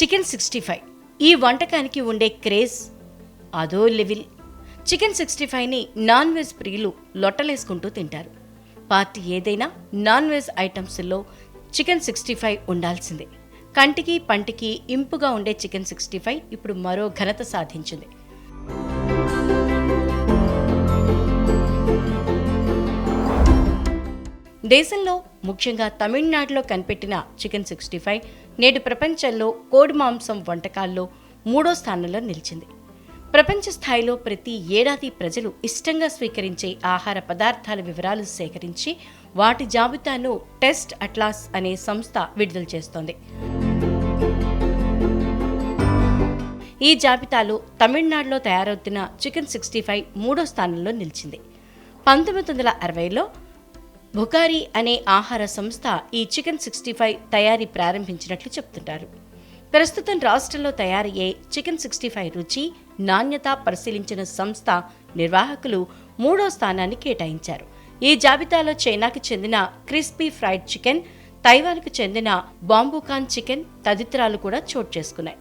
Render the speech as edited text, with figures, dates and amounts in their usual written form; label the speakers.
Speaker 1: Chicken 65 ఈ వంటకానికి ఉండే craze అదో లెవెల్. చికెన్ 65ని నాన్ వెజ్ ప్రియులు లొట్టలేసుకుంటూ తింటారు. పార్టీ ఏదైనా నాన్ వెజ్ ఐటమ్స్లో చికెన్ 65 ఉండాల్సిందే. కంటికి పంటికి ఇంపుగా ఉండే చికెన్ 65 ఇప్పుడు మరో ఘనత సాధించింది. దేశంలో ముఖ్యంగా తమిళనాడులో కనిపెట్టిన చికెన్ 65 నేడు ప్రపంచంలో కోడి మాంసం వంటకాల్లో 3వ స్థానంలో నిలిచింది. ప్రపంచ స్థాయిలో ప్రతి ఏడాది ప్రజలు ఇష్టంగా స్వీకరించే ఆహార పదార్థాల వివరాలు సేకరించి వాటి జాబితాను టెస్ట్ అట్లాస్ అనే సంస్థ విడుదల చేస్తోంది. ఈ జాబితాలో తమిళనాడులో తయారవుతున్న చికెన్ 65 3వ స్థానంలో నిలిచింది. 1960లో బుకారి అనే ఆహార సంస్థ ఈ చికెన్ 65 తయారీ ప్రారంభించినట్లు చెప్తుంటారు. ప్రస్తుతం రాష్ట్రంలో తయారయ్యే చికెన్ 65 రుచి, నాణ్యత పరిశీలించిన సంస్థ నిర్వాహకులు 3వ స్థానాన్ని కేటాయించారు. ఈ జాబితాలో చైనాకు చెందిన క్రిస్పీ ఫ్రైడ్ చికెన్, తైవాన్కు చెందిన బాంబుకాన్ చికెన్ తదితరాలు కూడా చోటు చేసుకున్నాయి.